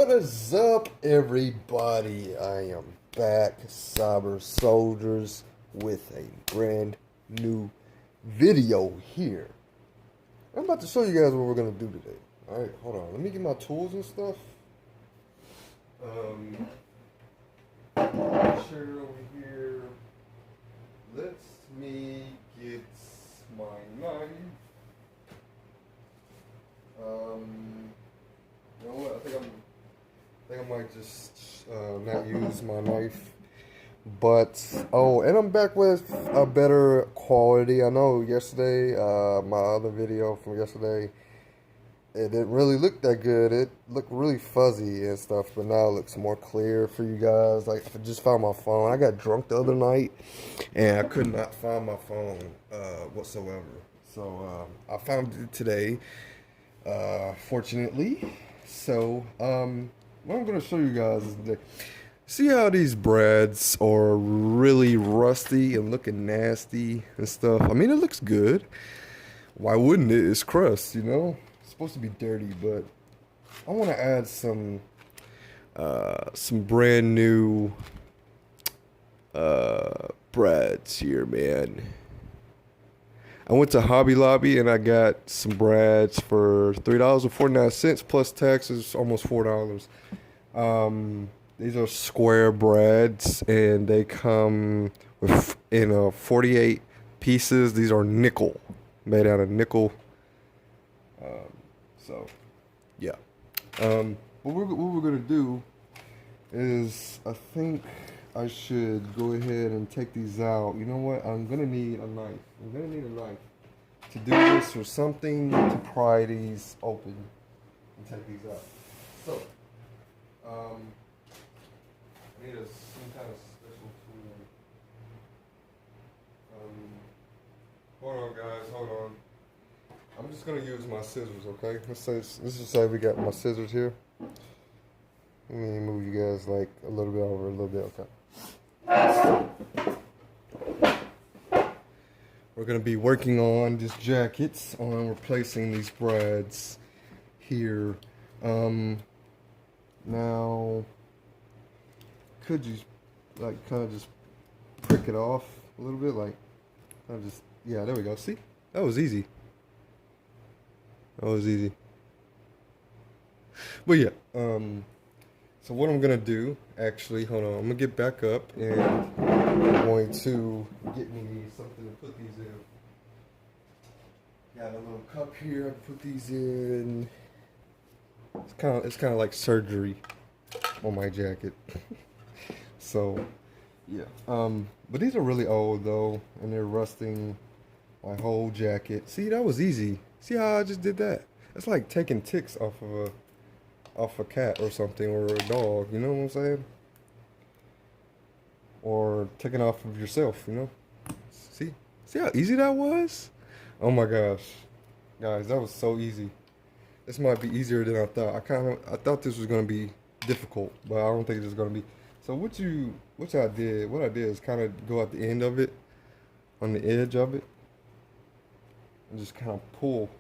What is up, everybody? I am back, Cyber Soldiers, with a brand new video here. I'm about to show you guys what we're gonna do today. Alright, hold on. Let me get my tools and stuff. Chair over here. Let me get my knife. You know what? I think I might just not use my knife. But and I'm back with a better quality. I know yesterday, my other video from yesterday, it didn't really look that good. It looked really fuzzy and stuff, but now it looks more clear for you guys. Like, I just found my phone. I got drunk the other night, and I could not find my phone whatsoever. So I found it today, fortunately. So what I'm going to show you guys is today. See how these breads are really rusty and looking nasty and stuff? I mean, it looks good. Why wouldn't it? It's crust, you know? It's supposed to be dirty, but I want to add some brand new breads here, man. I went to Hobby Lobby and I got some breads for $3.49 plus taxes, almost $4. These are square breads, and they come with 48 pieces. These are nickel, made out of nickel. So, yeah. What we're gonna do is, I think I should go ahead and take these out. You know what? I'm gonna need a knife. I'm gonna need a knife to do this, or something to pry these open and take these out. So, I need some kind of special tool. Hold on, guys. Hold on. I'm just gonna use my scissors, okay? Let's just say we got my scissors here. Let me move you guys like a little bit over, a little bit, okay? We're gonna be working on this jacket, on replacing these breads here. Now, could you like kind of just prick it off a little bit, like kind of just, yeah, there we go. See, that was easy. That was easy. But yeah, so what I'm gonna do, actually, hold on, I'm gonna get back up, and I'm going to get me something to put these in. Got a little cup here. I can put these in. It's kind of like surgery on my jacket. So, yeah. But these are really old though, and they're rusting my whole jacket. See, that was easy. See how I just did that? It's like taking ticks off a cat or something, or a dog, you know what I'm saying? Or taking off of yourself, you know? See how easy that was? Oh my gosh. Guys, that was so easy. This might be easier than I thought. I thought this was gonna be difficult, but I don't think it's gonna be. So what I did is kind of go at the end of it, on the edge of it, and just kind of pull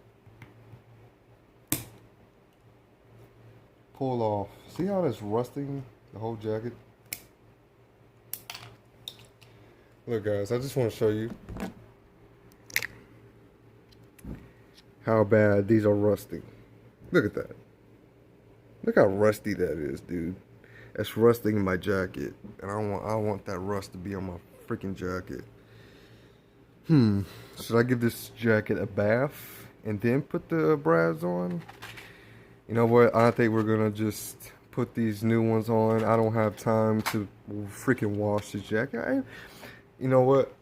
off. See how that's rusting the whole jacket? Look, guys, I just want to show you how bad these are rusting. Look at that. Look how rusty that is, dude. That's rusting in my jacket, and I don't want that rust to be on my freaking jacket. Should I give this jacket a bath and then put the brads on? You know what? I think we're gonna just put these new ones on. I don't have time to freaking wash this jacket. You know what?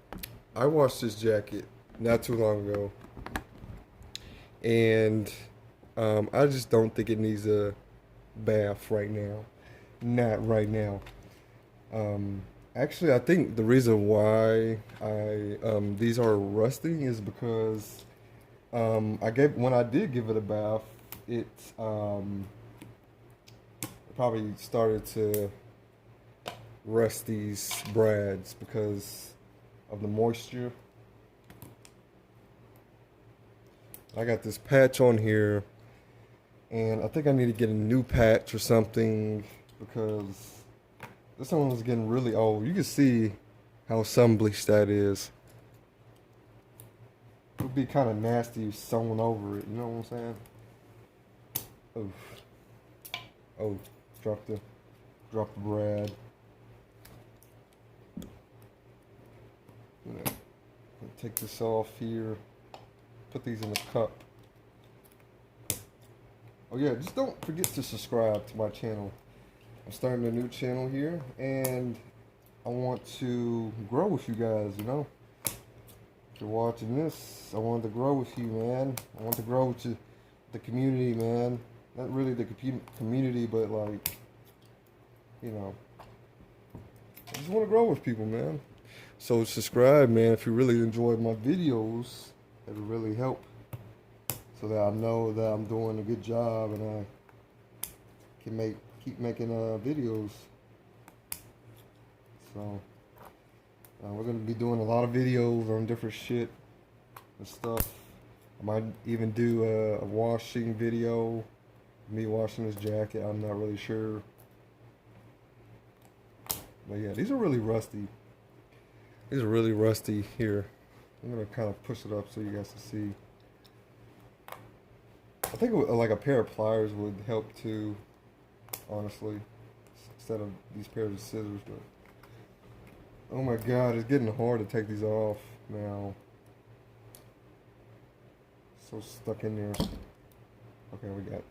I washed this jacket not too long ago, and I just don't think it needs a bath right now. Not right now. Actually, I think the reason why these are rusting is because when I did give it a bath, it probably started to rust these brads because of the moisture. I got this patch on here And I think I need to get a new patch or something because this one was getting really old. You can see how sun bleached that is. It would be kind of nasty sewn over it, you know what I'm saying? Oof. Oh, drop the bread. Take this off here. Put these in the cup. Oh yeah, just don't forget to subscribe to my channel. I'm starting a new channel here, and I want to grow with you guys, you know? If you're watching this, I want to grow with you, man. I want to grow with you, the community, man. Not really the community, but like, you know, I just want to grow with people, man. So subscribe, man, if you really enjoy my videos. It'll really help so that I know that I'm doing a good job and I can keep making videos. So we're gonna be doing a lot of videos on different shit and stuff. I might even do a washing video, me washing this jacket. I'm not really sure, but yeah, these are really rusty. These are really rusty here. I'm gonna kind of push it up so you guys can see. I think like a pair of pliers would help too, honestly, instead of these pairs of scissors. But oh my God, it's getting hard to take these off now. So stuck in there. Okay, we got.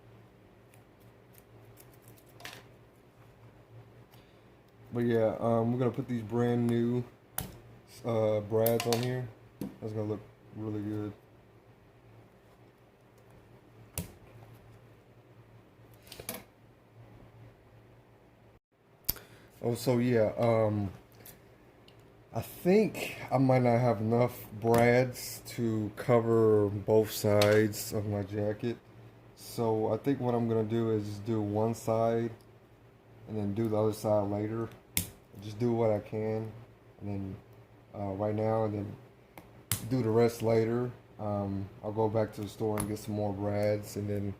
But yeah, we're gonna put these brand new brads on here. That's gonna look really good. Oh, so yeah, I think I might not have enough brads to cover both sides of my jacket. So I think what I'm gonna do is just do one side and then do the other side later. Just do what I can, and then right now, and then do the rest later. I'll go back to the store and get some more brads, and then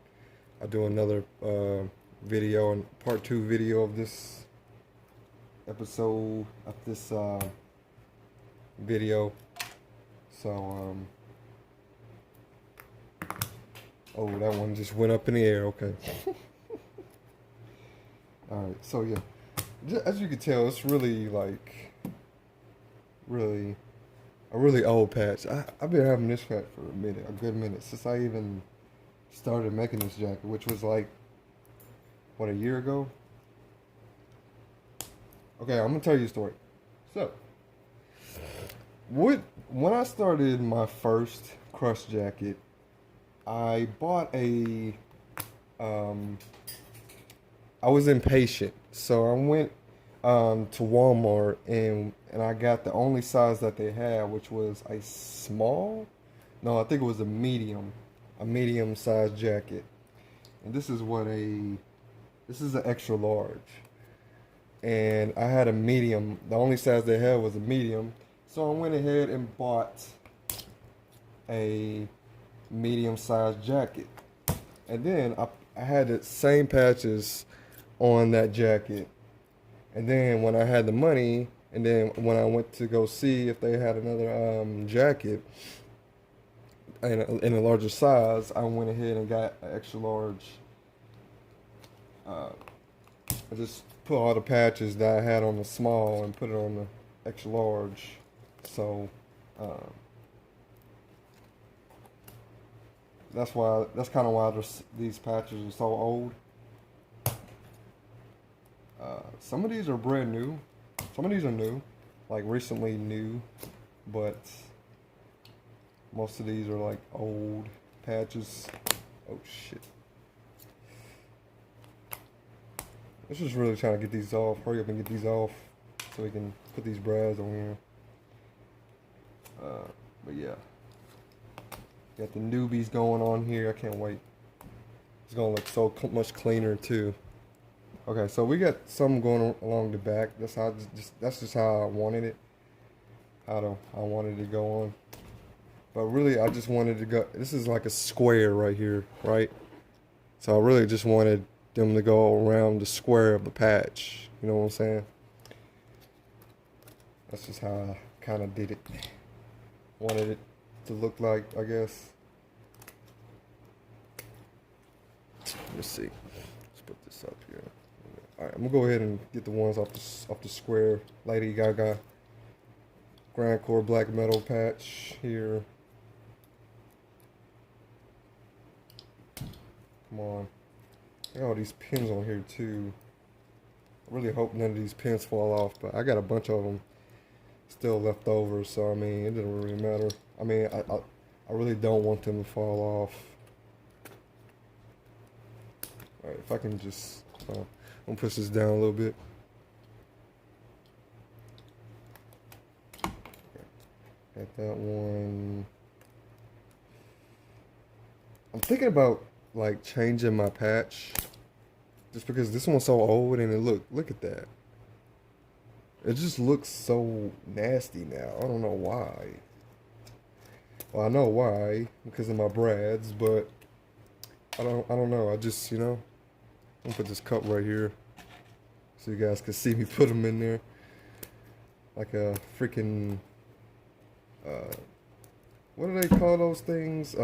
I'll do another video and part 2 video of this episode of this video. So oh, that one just went up in the air. Okay. All right. So yeah, as you can tell, it's really like a really old patch. I've been having this patch for a good minute, since I even started making this jacket, which was like, what, a year ago? Okay, I'm gonna tell you a story. So, when I started my first crust jacket, I bought I was impatient, so I went to Walmart and I got the only size that they had, which was a small. No, I think it was a medium sized jacket. And this is an extra large. And I had a medium. The only size they had was a medium. So I went ahead and bought a medium sized jacket. And then I had the same patches on that jacket. And then when I had the money, and then when I went to go see if they had another jacket in a larger size, I went ahead and got an extra large. I just put all the patches that I had on the small and put it on the extra large. So that's kind of why these patches are so old. Some of these are brand new. Some of these are new, like recently new, but most of these are like old patches. Oh shit. Let's just really trying to get these off. Hurry up and get these off so we can put these brads on here. But yeah. Got the newbies going on here. I can't wait. It's gonna look so much cleaner too. Okay, so we got some going along the back. That's just how I wanted it. I wanted to go on. But really, I just wanted to go. This is like a square right here, right? So I really just wanted them to go around the square of the patch. You know what I'm saying? That's just how I kind of did it. Wanted it to look like, I guess. Let's see. Let's put this up here. All right, I'm gonna go ahead and get the ones off the square. Lady Gaga Grand Core Black Metal patch here. Come on. I got all these pins on here too. I really hope none of these pins fall off, but I got a bunch of them still left over, so I mean, it doesn't really matter. I mean, I really don't want them to fall off. Alright, if I can just, I'm gonna push this down a little bit. Got that one. I'm thinking about like changing my patch, just because this one's so old and look at that. It just looks so nasty now. I don't know why. Well, I know why, because of my brads, but I don't know. I just, I'm gonna put this cup right here so you guys can see me put them in there. Like a freaking, what do they call those things?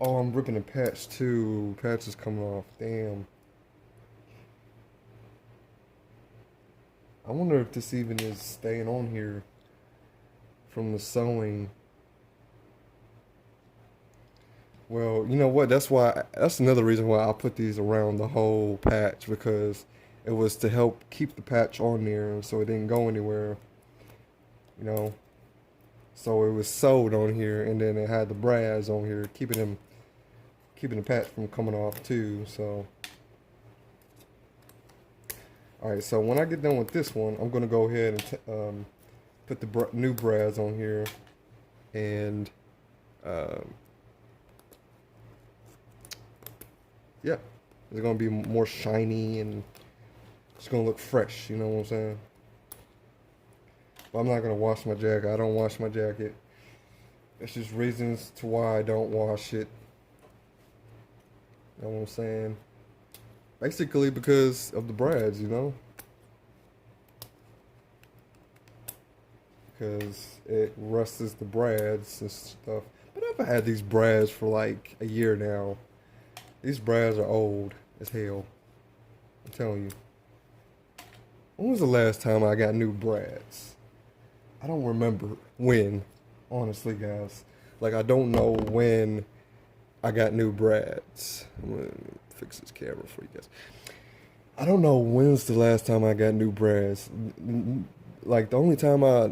Oh, I'm ripping a patch too. Patch is coming off. Damn. I wonder if this even is staying on here from the sewing. Well, you know what? That's another reason why I put these around the whole patch, because it was to help keep the patch on there so it didn't go anywhere. So it was sewed on here, and then it had the brads on here, keeping the patch from coming off too. So, all right. So when I get done with this one, I'm gonna go ahead and put the new brads on here, and yeah, it's gonna be more shiny and it's gonna look fresh. You know what I'm saying? But I'm not gonna wash my jacket. I don't wash my jacket. It's just reasons to why I don't wash it. You know what I'm saying? Basically because of the brads, because it rusts the brads and stuff. But I've had these brads for like a year now. These brads are old as hell. I'm telling you. When was the last time I got new brads? I don't remember when, honestly, guys. Like, I don't know when I got new brads. I'm gonna fix this camera for you guys. I don't know when's the last time I got new brads. Like, the only time I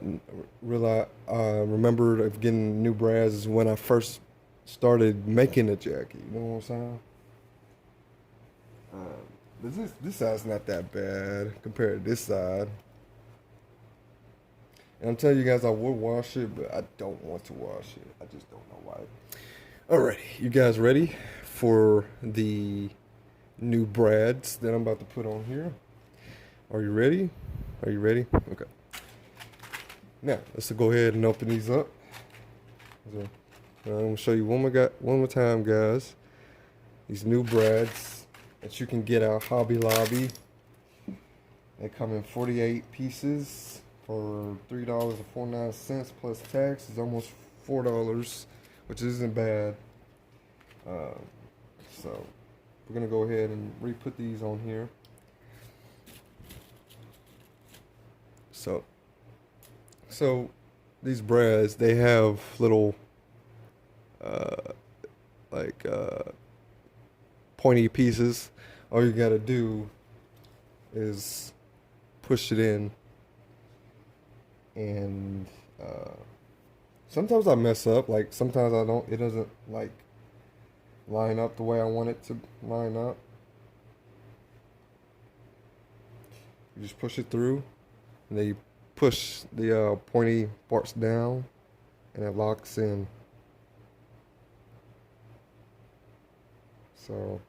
remembered of getting new brads is when I first started making a jacket. You know what I'm saying? This side's not that bad compared to this side. And I'm telling you guys, I would wash it, but I don't want to wash it. I just don't know why. Alrighty, you guys ready for the new brads that I'm about to put on here? Are you ready? Are you ready? Okay. Now, let's go ahead and open these up. So, I'm going to show you one more time, guys. These new brads that you can get at Hobby Lobby. They come in 48 pieces for $3.49 plus tax. Is almost $4, which isn't bad. So we're gonna go ahead and re-put these on here. So these brads, they have little pointy pieces. All you gotta do is push it in, and sometimes I mess up. Like, sometimes it doesn't like line up the way I want it to line up. You just push it through, and then you push the pointy parts down, and it locks in. So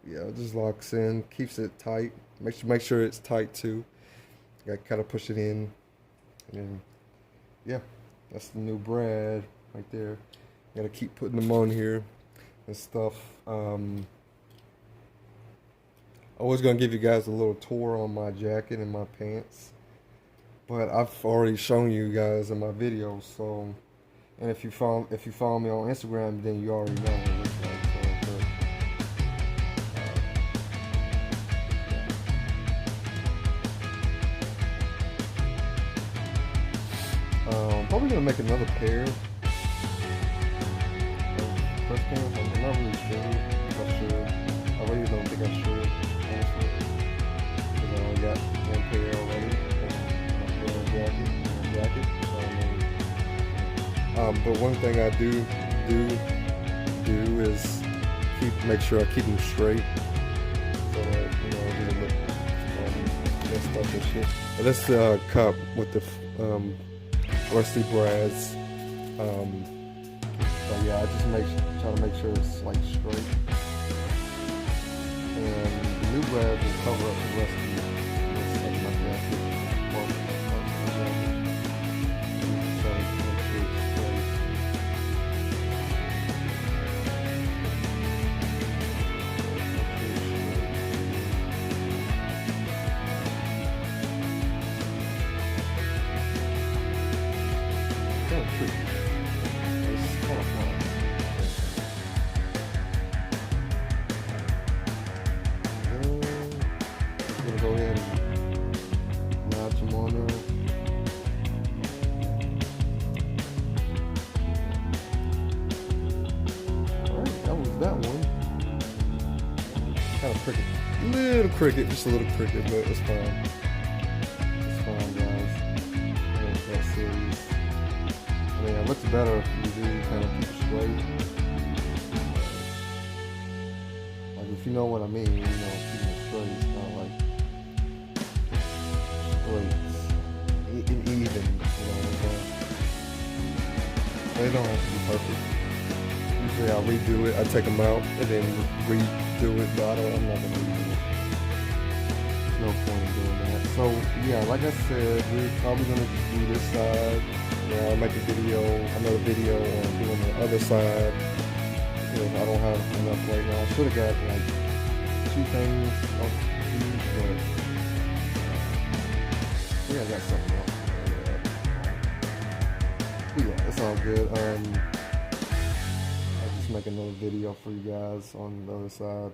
yeah, it just locks in, keeps it tight. Make sure it's tight too. You gotta kind of push it in, and yeah, that's the new brad right there. Gotta keep putting them on here and stuff. Always gonna give you guys a little tour on my jacket and my pants, but I've already shown you guys in my videos. So, and if you follow me on Instagram, then you already know what it looks like. Probably gonna make another pair of crust pants. I'm not really sure if I should. I really don't think I should, honestly. Because I only got one pair already. My jacket. But one thing I do is make sure I keep them straight, so that it doesn't look messed up and shit. But this cup with the rusty brads. So yeah, I just try to make sure it's like straight, and the new brads will cover up the rusty. Go ahead and latch them on there. Alright, that was that one. Kind of crooked. Little crooked, just a little crooked, but it's fine. It's fine, guys. It ain't that serious. I mean, it looks better if you do kind of keep it straight. Like, if you know what I mean, keeping it straight. It's not like and even, they don't have to be perfect. Usually I'll redo it, I take them out and then redo it, but I'm not gonna redo it. There's no point in doing that. So yeah, like I said, we're probably gonna do this side. I'll make another video on doing the other side. Because I don't have enough right now. I should have got like 2 things off these, but yeah, I got something else. But yeah, it's all good. I'll just make another video for you guys on the other side.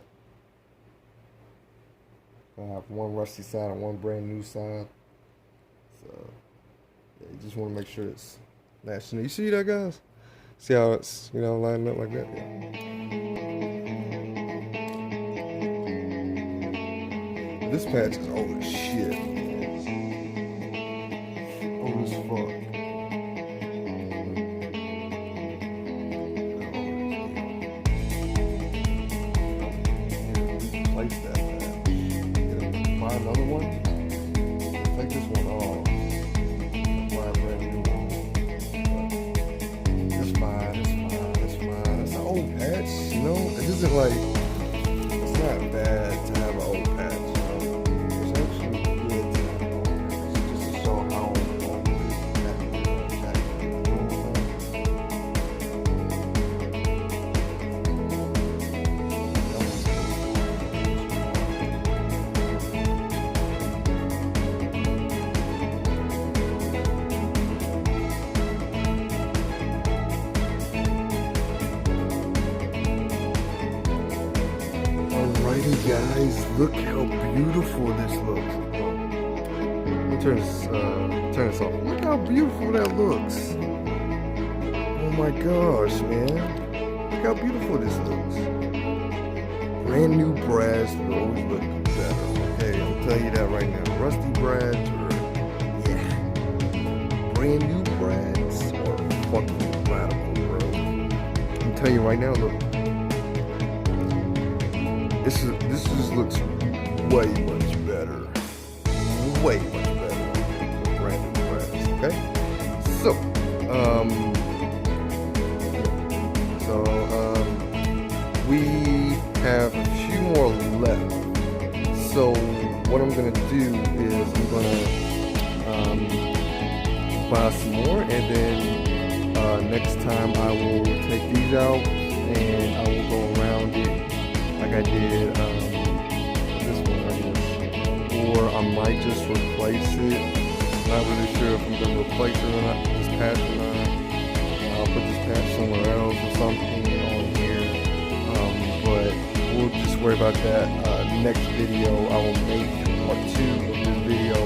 I have one rusty side and one brand new side. So yeah, you just want to make sure it's matching. You see that, guys? See how it's lining up like that? Yeah. This patch is old as shit. Old as fuck. Replace that patch. Buy another one. Take this one off. Buy a brand new one. It's fine. It's an old patch, It isn't like, it's not bad to have an old patch, It's actually good to have an old patch, just to show how old that jacket is, Alrighty guys, look how beautiful this looks. Let me turn this off. Look how beautiful that looks. Oh my gosh, man. Look how beautiful this looks. Brand new brads will always look better. Okay, I'm telling you that right now. Rusty brads brand new brads are fucking radical, bro. I'm telling you right now, look. This just looks way much better. Way much better than brand new brads, okay? So, we have a few more left. So what I'm gonna do is I'm gonna buy some more and then next time I will take these out and I will go around it like I did this one right here. Or I might just replace it. Not really sure if I'm gonna replace it or not, this patch or not. I'll put this patch somewhere else or something on here. But we'll just worry about that. Next video I will make part 2 of this video.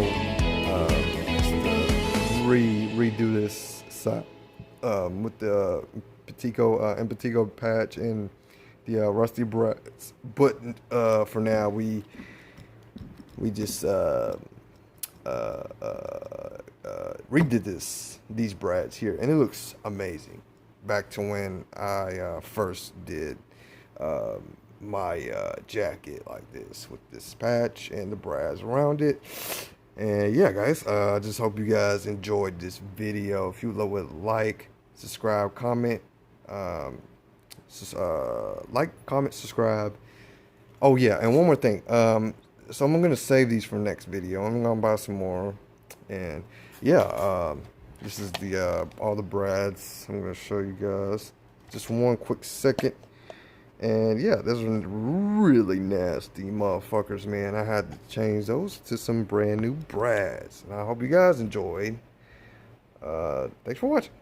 Redo this side with the Empatico patch and the rusty brads. But for now we just redid these brads here, and it looks amazing. Back to when I first did my jacket like this with this patch and the brads around it. And yeah, guys, I just hope you guys enjoyed this video. If you would like, subscribe, comment, like, comment, subscribe. Oh yeah, and one more thing. So I'm gonna save these for next video. I'm gonna buy some more, and yeah, this is the all the brads. I'm gonna show you guys just one quick second. And yeah, those are really nasty motherfuckers, man. I had to change those to some brand new brads. And I hope you guys enjoyed. Thanks for watching.